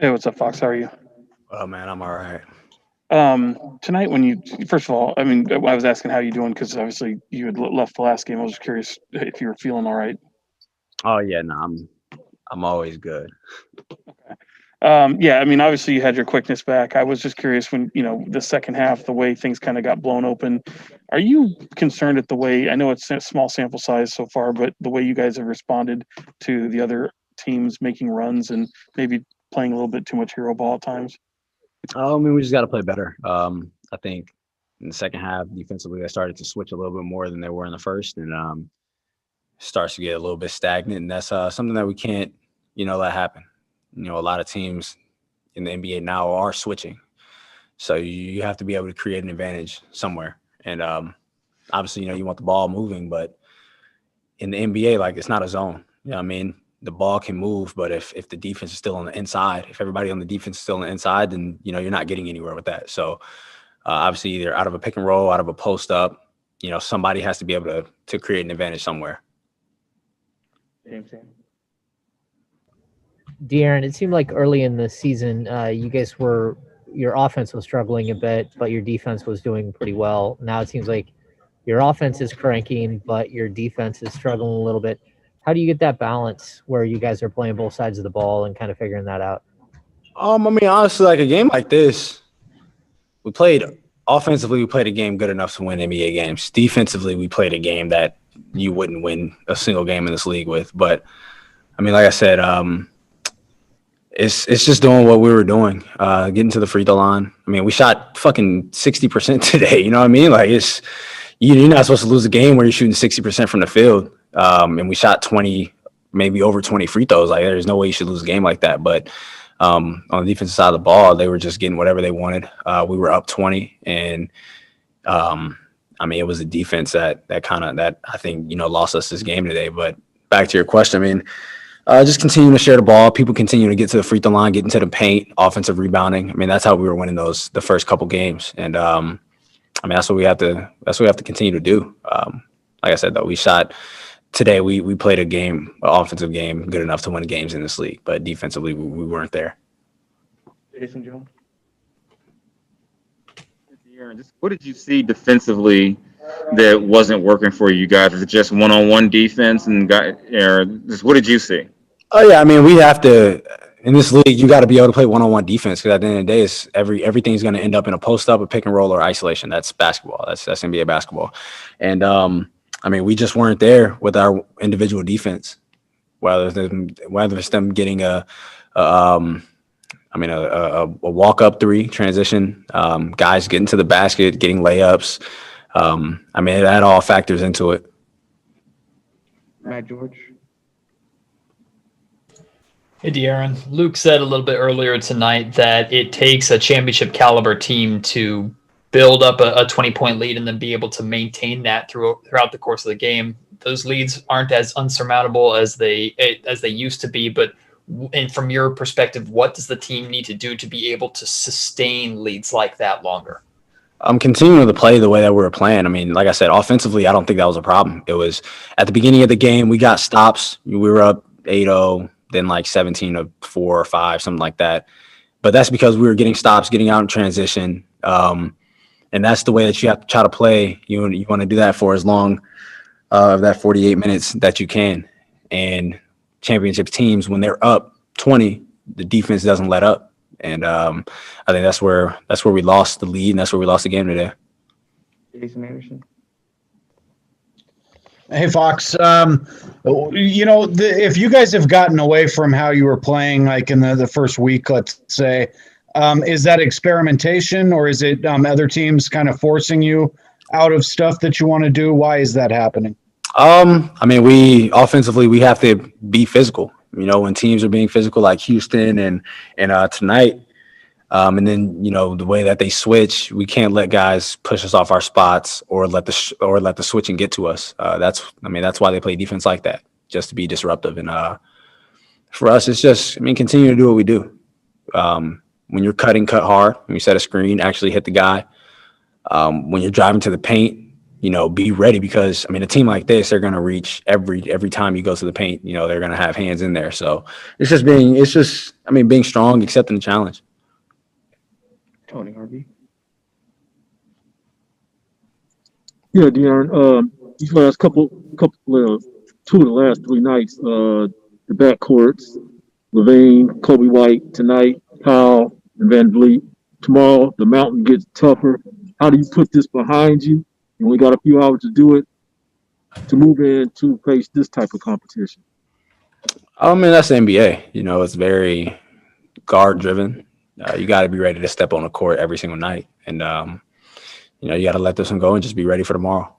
Hey, what's up, Fox? How are you? Oh man, I'm all right. Tonight, when you first of all, I mean, I was asking how you doing because obviously you had left the last game. I was just curious if you were feeling all right. Oh yeah, no, I'm always good. Yeah, I mean, obviously you had your quickness back. I was just curious when the second half, the way things kind of got blown open. Are you concerned at the way? I know it's a small sample size so far, but the way you guys have responded to the other teams making runs and maybe playing a little bit too much hero ball at times. I mean, we just got to play better. I think in the second half, defensively, they started to switch a little bit more than they were in the first, and starts to get a little bit stagnant, and that's something that we can't, let happen. A lot of teams in the NBA now are switching, so you have to be able to create an advantage somewhere. And obviously, you want the ball moving, but in the NBA, like it's not a zone. You know what I mean? The ball can move, but if the defense is still on the inside, if everybody on the defense is still on the inside, then you're not getting anywhere with that. So obviously, either out of a pick and roll, out of a post up, somebody has to be able to create an advantage somewhere. De'Aaron, it seemed like early in the season, you guys were your offense was struggling a bit, but your defense was doing pretty well. Now it seems like your offense is cranking, but your defense is struggling a little bit. How do you get that balance where you guys are playing both sides of the ball and kind of figuring that out? I mean, honestly, like a game like this, we played offensively. We played a game good enough to win NBA games. Defensively, we played a game that you wouldn't win a single game in this league with. But I mean, like I said, it's just doing what we were doing, getting to the free throw line. I mean, we shot fucking 60% today. You know what I mean? Like you're not supposed to lose a game where you're shooting 60% from the field. And we shot 20, maybe over 20 free throws. Like there's no way you should lose a game like that. But on the defensive side of the ball, they were just getting whatever they wanted. We were up 20, and I mean, it was the defense that I think lost us this game today. But back to your question, I mean, just continue to share the ball. People continue to get to the free throw line, get into the paint, offensive rebounding. I mean, that's how we were winning the first couple games, and I mean, that's what we have to continue to do. Like I said, though, we shot today. We played an offensive game good enough to win games in this league, but defensively we weren't there. Jason Jones. What did you see defensively that wasn't working for you guys? Was it just one-on-one defense or just what did you see? Oh yeah, I mean, we have to in this league. You got to be able to play one-on-one defense because at the end of the day, it's everything's going to end up in a post-up, a pick and roll, or isolation. That's basketball. That's NBA basketball, and I mean, we just weren't there with our individual defense. Whether it's them getting a walk up three transition, guys getting to the basket, getting layups. I mean, that all factors into it. Matt George. Hey, De'Aaron. Luke said a little bit earlier tonight that it takes a championship caliber team to build up a 20-point lead and then be able to maintain that throughout the course of the game. Those leads aren't as unsurmountable as they used to be, but and from your perspective, what does the team need to do to be able to sustain leads like that longer? I'm continuing to play the way that we were playing. I mean, like I said, offensively, I don't think that was a problem. It was at the beginning of the game, we got stops. We were up 8-0, then like 17-4 or 5, something like that. But that's because we were getting stops, getting out in transition. And that's the way that you have to try to play. You want to do that for as long of that 48 minutes that you can. And championship teams, when they're up 20, the defense doesn't let up. And I think that's where we lost the lead, and that's where we lost the game today. Jason Anderson. Hey, Fox. If you guys have gotten away from how you were playing, like in the first week, let's say, is that experimentation, or is it other teams kind of forcing you out of stuff that you want to do? Why is that happening? I mean, we offensively, we have to be physical. When teams are being physical, like Houston and tonight, and then the way that they switch, we can't let guys push us off our spots or let the switching get to us. That's why they play defense like that, just to be disruptive. And for us, it's just continue to do what we do. When you're cutting, cut hard. When you set a screen, actually hit the guy. When you're driving to the paint, be ready, because I mean, a team like this, they're going to reach every time you go to the paint. They're going to have hands in there. So being strong, accepting the challenge. Tony Harvey. Yeah, De'Aaron. These last two of the last 3 nights, the backcourts, Levine, Kobe White tonight, Powell, and Van Vliet. Tomorrow, the mountain gets tougher. How do you put this behind you? You only got a few hours to do it, to move in to face this type of competition. I mean, that's the NBA. It's very guard driven. You got to be ready to step on the court every single night, and you got to let this one go and just be ready for tomorrow.